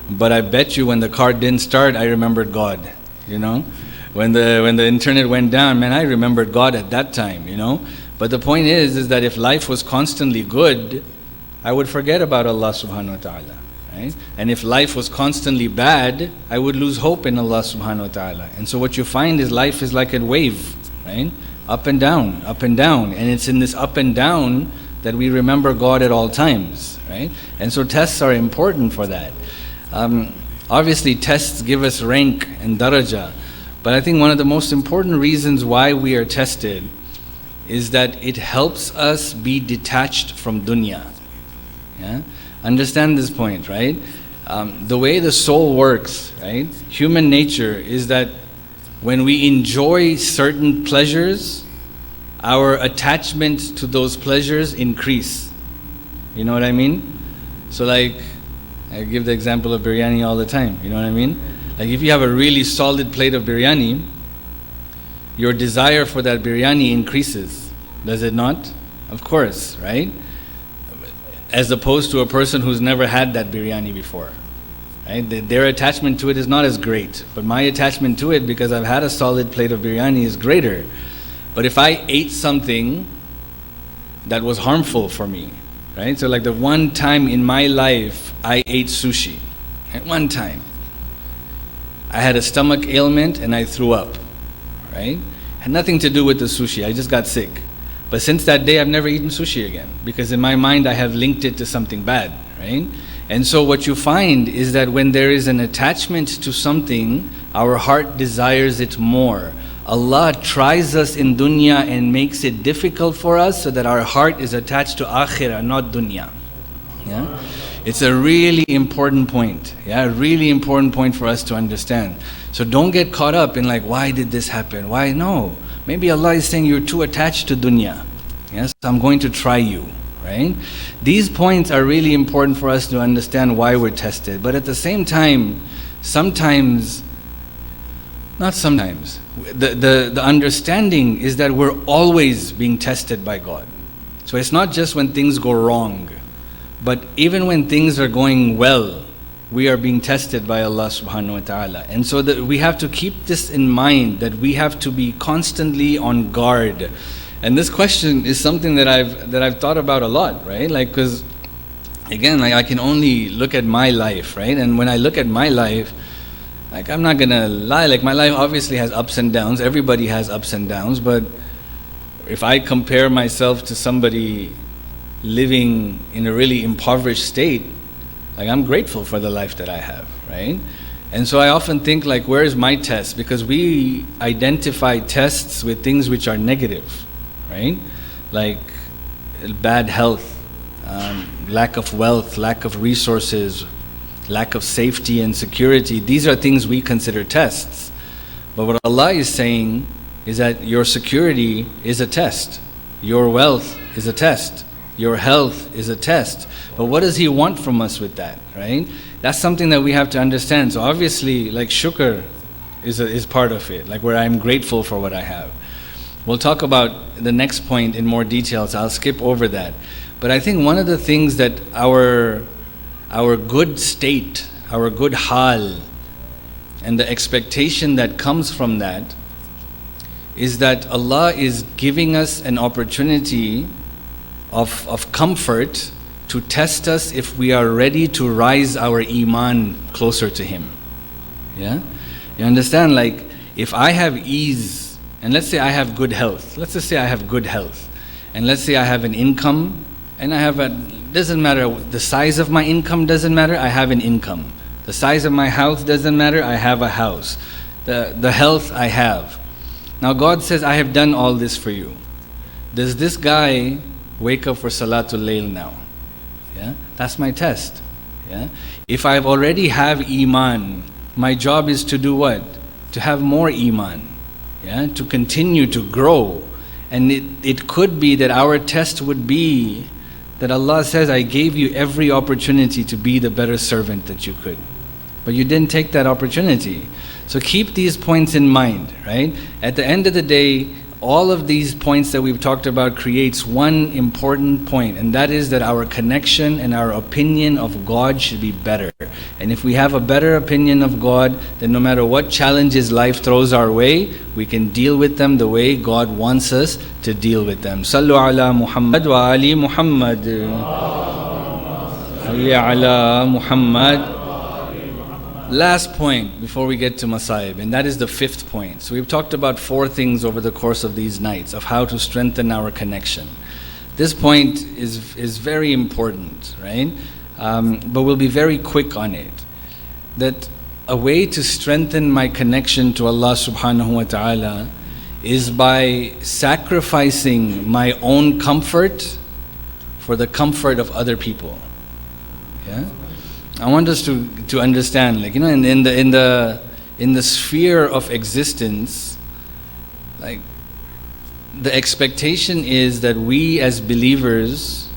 But I bet you when the car didn't start, I remembered God, you know? When the internet went down, man, I remembered God at that time, you know? But the point is that if life was constantly good, I would forget about Allah subhanahu wa ta'ala, right? And if life was constantly bad, I would lose hope in Allah subhanahu wa ta'ala. And so what you find is life is like a wave, right? Up and down, up and down. And it's in this up and down that we remember God at all times, right? And so tests are important for that. Obviously tests give us rank and daraja, but I think one of the most important reasons why we are tested is that it helps us be detached from dunya. Yeah? Understand this point, right? The way the soul works, right? Human nature is that when we enjoy certain pleasures, our attachment to those pleasures increase. You know what I mean? So like, I give the example of biryani all the time, you know what I mean? Like if you have a really solid plate of biryani, your desire for that biryani increases, does it not? Of course, right? As opposed to a person who's never had that biryani before, right? Their attachment to it is not as great, but my attachment to it, because I've had a solid plate of biryani, is greater. But if I ate something that was harmful for me, right? So like the one time in my life I ate sushi, at one time. I had a stomach ailment and I threw up, right? Had nothing to do with the sushi, I just got sick. But since that day I've never eaten sushi again, because in my mind I have linked it to something bad, right? And so what you find is that when there is an attachment to something, our heart desires it more. Allah tries us in dunya and makes it difficult for us so that our heart is attached to akhirah, not dunya. Yeah? It's a really important point. Yeah, a really important point for us to understand. So don't get caught up in like, why did this happen? Why? No. Maybe Allah is saying you're too attached to dunya. Yes, I'm going to try you. Right? These points are really important for us to understand why we're tested. But at the same time, the understanding is that we're always being tested by God. So it's not just when things go wrong, but even when things are going well, we are being tested by Allah subhanahu wa ta'ala. And so that we have to keep this in mind, that we have to be constantly on guard. And this question is something that I've thought about a lot, right? Like, because again, like I can only look at my life, right? And when I look at my life, like I'm not gonna lie, like my life obviously has ups and downs. Everybody has ups and downs, but if I compare myself to somebody living in a really impoverished state, like I'm grateful for the life that I have, right? And so I often think like, where is my test? Because we identify tests with things which are negative, right? Like bad health, lack of wealth, lack of resources, lack of safety and security. These are things we consider tests. But what Allah is saying is that your security is a test. Your wealth is a test. Your health is a test. But what does He want from us with that, right? That's something that we have to understand. So obviously, like shukr is part of it, like where I'm grateful for what I have. We'll talk about the next point in more detail, so I'll skip over that. But I think one of the things that our good state, our good hal, and the expectation that comes from that is that Allah is giving us an opportunity of comfort to test us if we are ready to rise our iman closer to Him. Yeah? You understand? Like, if I have ease, and let's say I have good health. Let's just say I have good health. And let's say I have an income, and I have doesn't matter, the size of my income doesn't matter, I have an income. The size of my house doesn't matter, I have a house. The health I have. Now God says, I have done all this for you. Does this guy wake up for Salatul Layl now? Yeah? That's my test. Yeah? If I already have Iman, my job is to do what? To have more Iman. Yeah? To continue to grow. And it could be that our test would be that Allah says, I gave you every opportunity to be the better servant that you could. But you didn't take that opportunity. So keep these points in mind, right? At the end of the day, all of these points that we've talked about creates one important point, and that is that our connection and our opinion of God should be better. And if we have a better opinion of God, then no matter what challenges life throws our way, we can deal with them the way God wants us to deal with them. Sallu ala Muhammad wa ali Muhammad. Salli ala Muhammad. Last point before we get to Masaib, and that is the fifth point. So we've talked about 4 things over the course of these nights of how to strengthen our connection. This point is very important, right? But we'll be very quick on it. That a way to strengthen my connection to Allah subhanahu wa ta'ala is by sacrificing my own comfort for the comfort of other people. Yeah? I want us to understand, like, in the sphere of existence, like, the expectation is that we as believers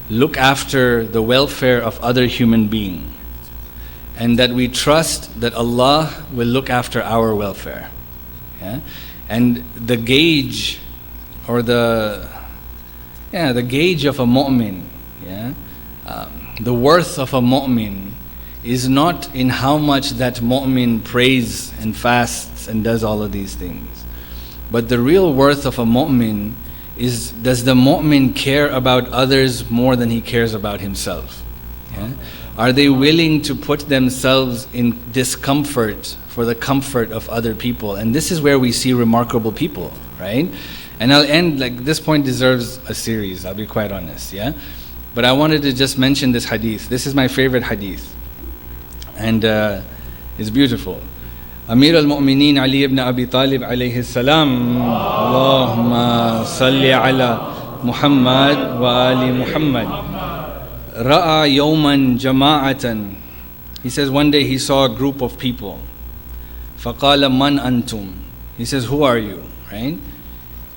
look after the welfare of other human beings, and that we trust that Allah will look after our welfare. Yeah? And the gauge, or the gauge of a mu'min, yeah. The worth of a mu'min is not in how much that mu'min prays and fasts and does all of these things. But the real worth of a mu'min is, does the mu'min care about others more than he cares about himself? Yeah? Are they willing to put themselves in discomfort for the comfort of other people? And this is where we see remarkable people, right? And I'll end, like, this point deserves a series, I'll be quite honest, yeah? But I wanted to just mention this hadith. This is my favorite hadith. And it's beautiful. Amir al-Mu'mineen Ali ibn Abi Talib alayhi salam. Allahumma salli ala Muhammad wa ali Muhammad. Ra'a yawman jama'atan. He says one day he saw a group of people. Faqala man antum. He says, who are you? Right?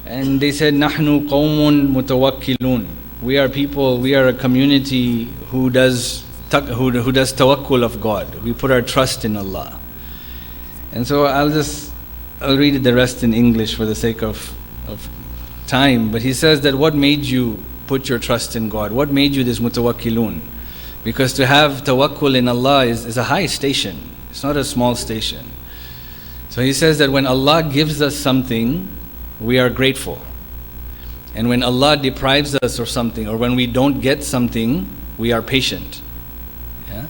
And they said, nahnu qawmun mutawakkilun. We are people, we are a community who does tawakkul of God. We put our trust in Allah. And so I'll read the rest in English for the sake of time. But he says that what made you put your trust in God? What made you this mutawakkilun? Because to have tawakkul in Allah is a high station. It's not a small station. So he says that when Allah gives us something, we are grateful. And when Allah deprives us of something, or when we don't get something, we are patient. Yeah?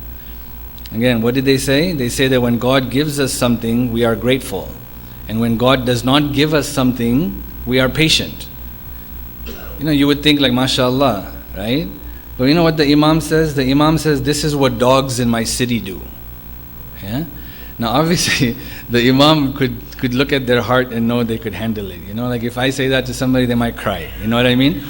Again, what did they say? They say that when God gives us something, we are grateful. And when God does not give us something, we are patient. You would think like, mashallah, right? But you know what the Imam says? The Imam says, this is what dogs in my city do. Yeah? Now obviously, the Imam could look at their heart and know they could handle it. Like if I say that to somebody, they might cry. You know what I mean?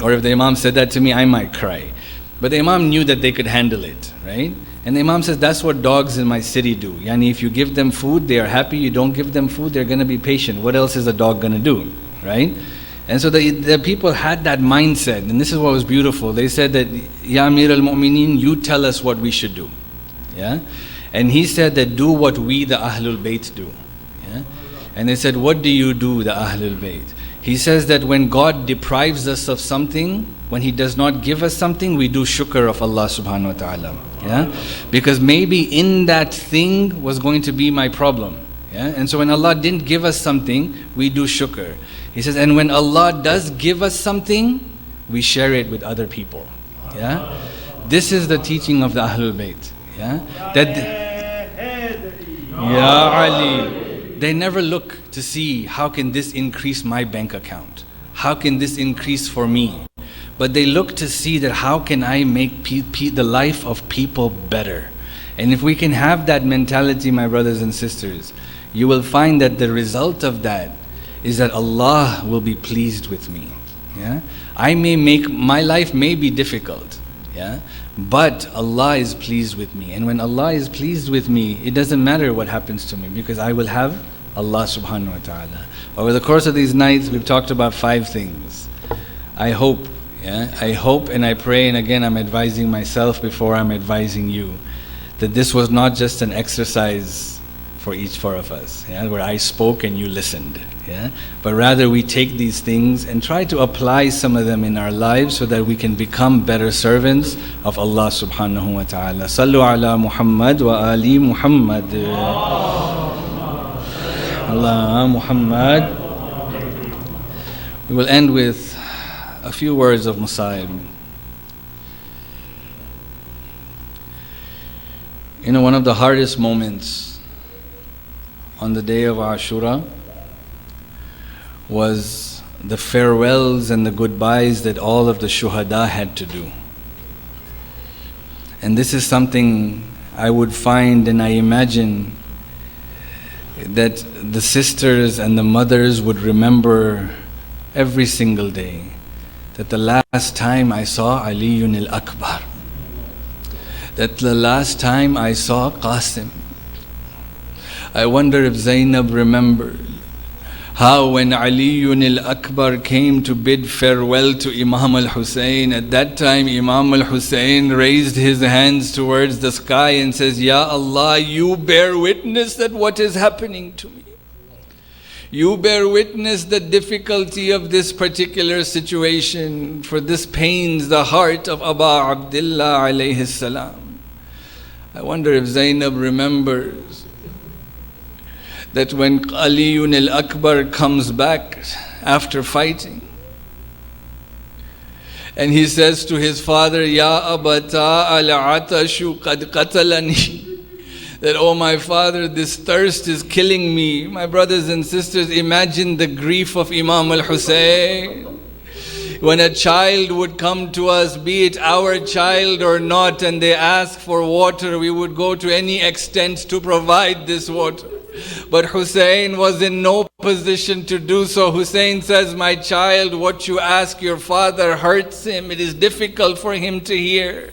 Or if the Imam said that to me, I might cry. But the Imam knew that they could handle it, right? And the Imam says, that's what dogs in my city do. Yani if you give them food, they are happy. You don't give them food, they're going to be patient. What else is a dog going to do, right? And so the people had that mindset. And this is what was beautiful. They said that, Ya Amir al-Mu'mineen, you tell us what we should do. Yeah? And he said that do what we, the Ahlul Bayt, do. Yeah? And they said, what do you do, the Ahlul Bayt? He says that when God deprives us of something, when He does not give us something, we do shukr of Allah subhanahu wa ta'ala. Yeah? Because maybe in that thing was going to be my problem. Yeah? And so when Allah didn't give us something, we do shukr. He says, and when Allah does give us something, we share it with other people. Yeah? This is the teaching of the Ahlul Bayt. Yeah? That Ya Ali. They never look to see how can this increase my bank account? How can this increase for me? But they look to see that how can I make the life of people better? And if we can have that mentality, my brothers and sisters, you will find that the result of that is that Allah will be pleased with me. Yeah? My life may be difficult, yeah? But Allah is pleased with me. And when Allah is pleased with me, it doesn't matter what happens to me, because I will have Allah subhanahu wa ta'ala. Over the course of these nights, we've talked about 5 things. I hope and I pray, and again I'm advising myself before I'm advising you, that this was not just an exercise for each four of us, where I spoke and you listened, but rather we take these things and try to apply some of them in our lives so that we can become better servants of Allah subhanahu wa ta'ala. Sallu ala Muhammad wa ali Muhammad. Allah Muhammad. We will end with a few words of Musa'ib. One of the hardest moments on the day of Ashura was the farewells and the goodbyes that all of the shuhada had to do. And this is something I would find, and I imagine that the sisters and the mothers would remember every single day, that the last time I saw Aliyun al-Akbar, that the last time I saw Qasim. I wonder if Zainab remembered how when Aliyun al-Akbar came to bid farewell to Imam al-Hussein, at that time Imam al-Hussein raised his hands towards the sky and says, Ya Allah, you bear witness that what is happening to me. You bear witness the difficulty of this particular situation, for this pains the heart of Aba Abdullah alayhi salam. I wonder if Zainab remembers that when Aliyun al-Akbar comes back after fighting, and he says to his father, Ya abata al-atashu qad qatalani, that, oh my father, this thirst is killing me. My brothers and sisters, imagine the grief of Imam al-Hussein. When a child would come to us, be it our child or not, and they ask for water, we would go to any extent to provide this water. But Hussein was in no position to do so. Hussein says, my child, what you ask your father hurts him. It is difficult for him to hear.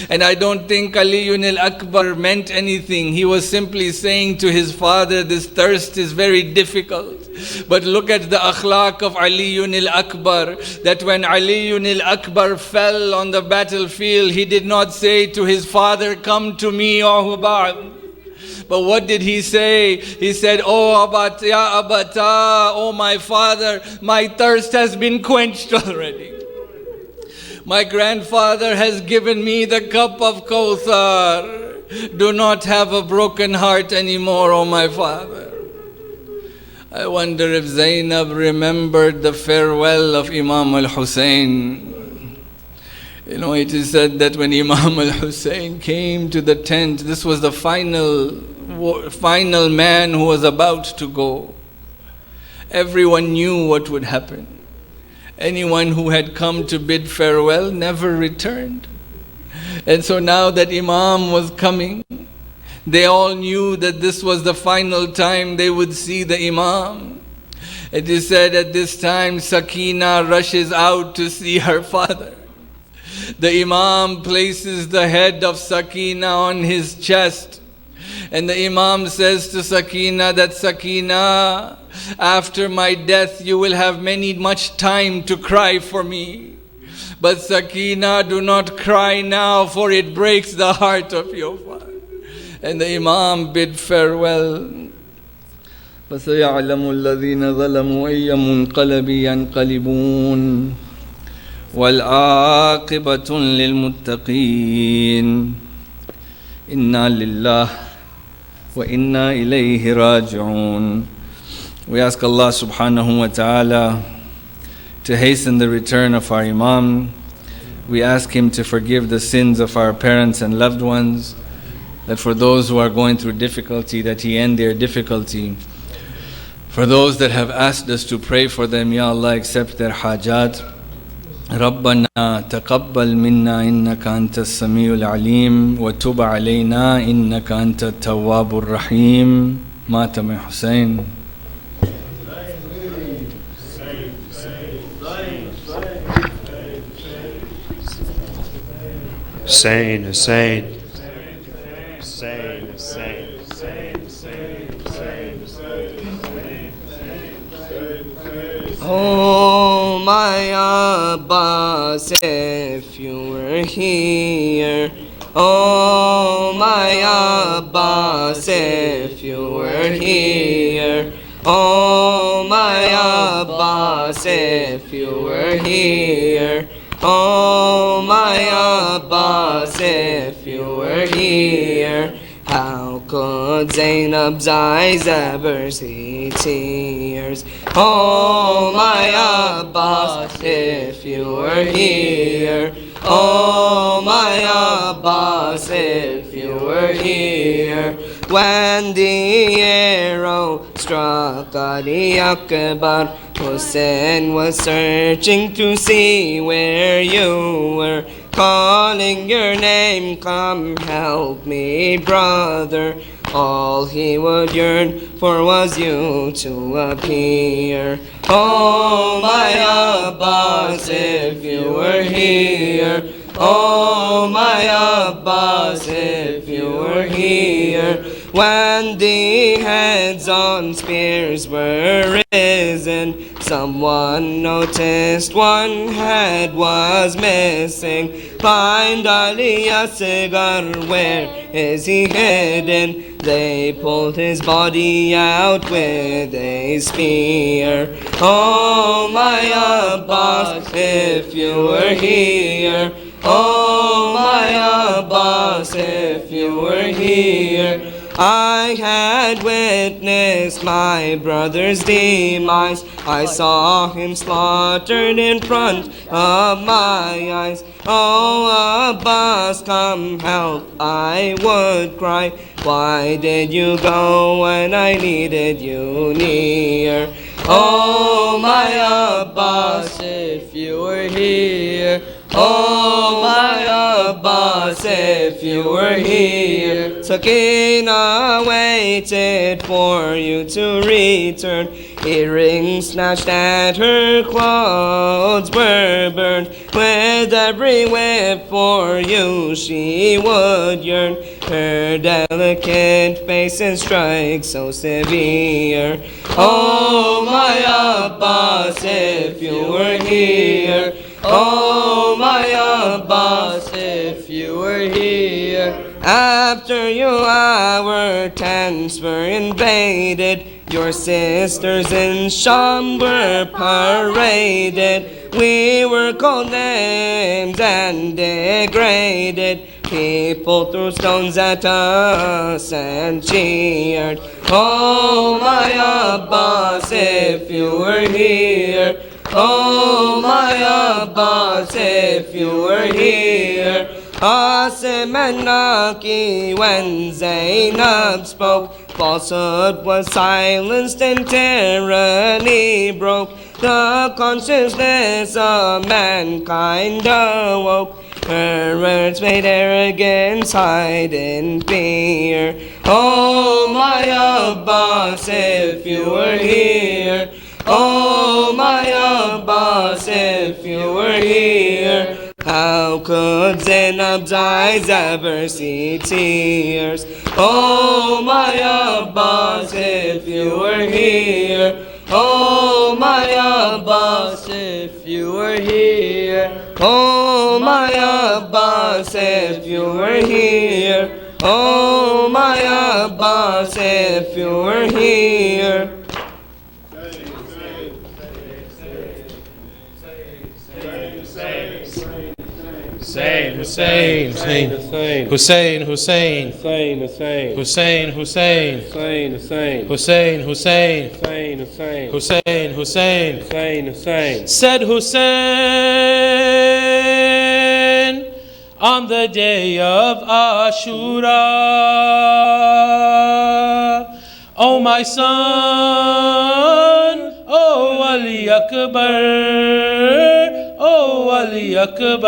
And I don't think Aliyun al-Akbar meant anything. He was simply saying to his father, this thirst is very difficult. But look at the akhlaq of Aliyun al-Akbar, that when Aliyun al-Akbar fell on the battlefield, he did not say to his father, come to me, O Hubab. But what did he say? He said, Oh Abata, Ya Abata, oh my father, my thirst has been quenched already. My grandfather has given me the cup of Kawthar. Do not have a broken heart anymore, oh my father. I wonder if Zainab remembered the farewell of Imam al-Hussein. It is said that when Imam al-Hussein came to the tent, this was the final man who was about to go. Everyone knew what would happen. Anyone who had come to bid farewell never returned. And so now that Imam was coming, they all knew that this was the final time they would see the Imam. It is said at this time, Sakina rushes out to see her father. The Imam places the head of Sakina on his chest. And the Imam says to Sakina that, Sakina, after my death you will have much time to cry for me. But Sakina, do not cry now, for it breaks the heart of your father. And the Imam bid farewell. فَسَيَعْلَمُ الَّذِينَ ظَلَمُوا أَيَّ مُنْقَلَبٍ يَنْقَلِبُونَ وَالْعَاقِبَةُ لِلْمُتَّقِينَ إِنَّا لِلَّهِ وَإِنَّا إِلَيْهِ رَاجِعُونَ. We ask Allah subhanahu wa ta'ala to hasten the return of our Imam. We ask Him to forgive the sins of our parents and loved ones, that for those who are going through difficulty, that He end their difficulty. For those that have asked us to pray for them, Ya Allah, accept their hajat. ربنا تقبل منا إنك أنت السميع العليم وتب علينا إنك أنت التواب الرحيم. ماتم حسين. Hussein, Hussein, Hussein, Hussein, Oh my Abbas, if you were here. Oh my Abbas, if you were here. Oh my Abbas, if you were here. Oh my Abbas, if you were here. How could Zainab's eyes ever see tears? Oh my Abbas, if you were here. Oh my Abbas, if you were here. When the arrow struck Ali Akbar, Hussein was searching to see where you were. Calling your name, come help me, brother. All he would yearn for was you to appear. Oh my Abbas, if you were here. Oh my Abbas, if you were here. When the heads on spears were risen, someone noticed one head was missing. Find Ali Asghar, where is he hidden? They pulled his body out with a spear. Oh my Abbas, if you were here. Oh my Abbas, if you were here. I had witnessed my brother's demise. I saw him slaughtered in front of my eyes. Oh Abbas, come help, I would cry. Why did you go when I needed you near? Oh my Abbas, if you were here. Oh my Abbas, if you were here. Sakina waited for you to return. Earrings snatched at her clothes were burned. With every whip for you she would yearn. Her delicate face and strike so severe. Oh my Abbas, if you were here. Oh my Abbas, if you were here. After you our tents were invaded, your sisters in Sham were paraded. We were called names and degraded. People threw stones at us and cheered. Oh my Abbas, if you were here. Oh my Abbas, if you were here. Asim and Naki, when Zainab spoke, falsehood was silenced and tyranny broke. The consciousness of mankind awoke. Her words made arrogance hide in fear. Oh my Abbas, if you were here. Oh my Abbas, if you were here. How could Zainab's eyes ever see tears? Oh my Abbas, if you were here. Oh my Abbas, if you were here. Oh my Abbas, if you were here. Oh my Abbas, if you were here. Hussein, Hussein, Hussein, Hussein, Hussein, Hussein, Hussein, Hussein, Hussein, Hussein, Hussein, Hussein, Hussein, Hussein, said Hussein on the day of Ashura, oh my son, oh Ali Akbar, oh Ali Akbar.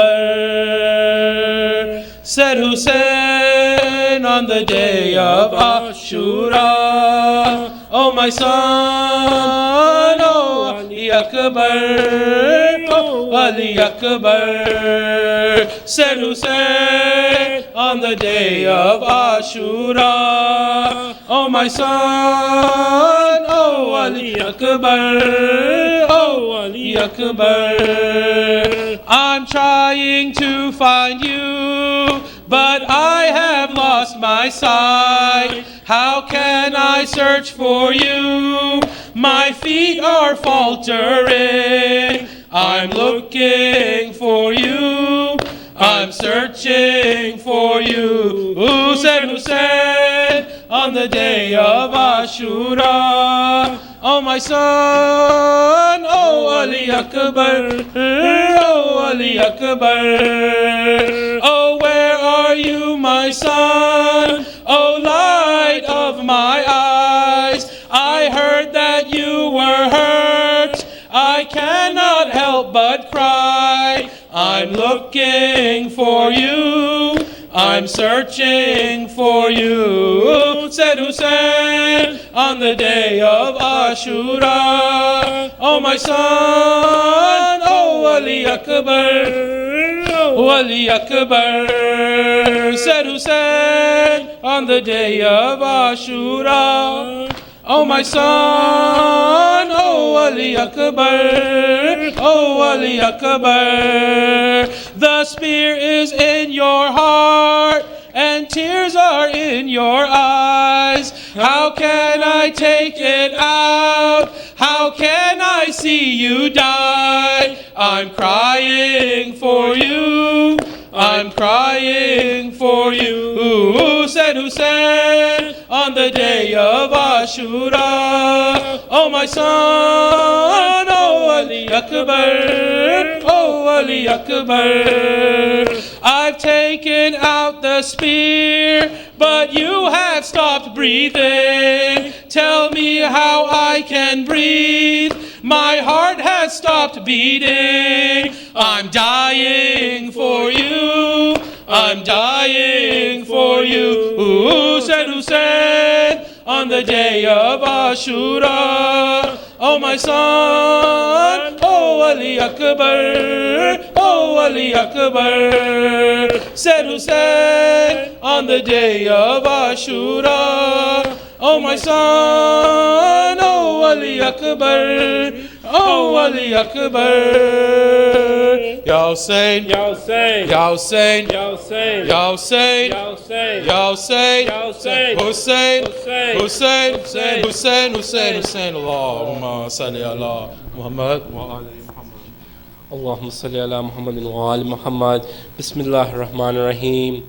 Said Hussein on the day of Ashura, oh my son, oh Ali Akbar, oh Ali Akbar. Said Hussein on the day of Ashura, oh my son, oh Ali Akbar, oh Ali Akbar. I'm trying to find you, but I have lost my sight. How can I search for you? My feet are faltering. I'm looking for you. I'm searching for you. Hussein, Hussein, on the day of Ashura, oh my son, oh Ali Akbar, oh Ali Akbar. Oh, where are you, my son? Oh, light of my eyes. I heard that you were hurt. I cannot help but cry. I'm looking for you. I'm searching for you. Said Hussein on the day of Ashura, oh my son, oh Ali Akbar, oh Ali Akbar. Said Hussein on the day of Ashura, oh my son, oh Ali Akbar, oh Ali Akbar. The spear is in your heart and tears are in your eyes. How can I take it out? How can I see you die? I'm crying for you. I'm crying for you. Said Hussein on the day of Ashura, oh my son, oh Ali Akbar, oh Ali Akbar. I've taken out the spear, but you have stopped breathing. Tell me how I can breathe. My heart has stopped beating. I'm dying for you. I'm dying for you. Said Hussein on the day of Ashura, oh my son, oh Ali Akbar, oh Ali Akbar. Said Hussein on the day of Ashura, oh my son, oh Ali Akbar, oh Ali Akbar. Ya Hussein, Ya Hussein, Ya Hussein, Ya Hussein, Ya Hussein, Ya Hussein, Ya Hussein, Ya Hussein, Hussein, Hussein, Hussein, Hussein, Hussein, Hussein. Allahumma salli ala Muhammad wa ali Muhammad. Allahumma salli ala Muhammad wa ali Muhammad. Bismillahir Rahmanir Rahim.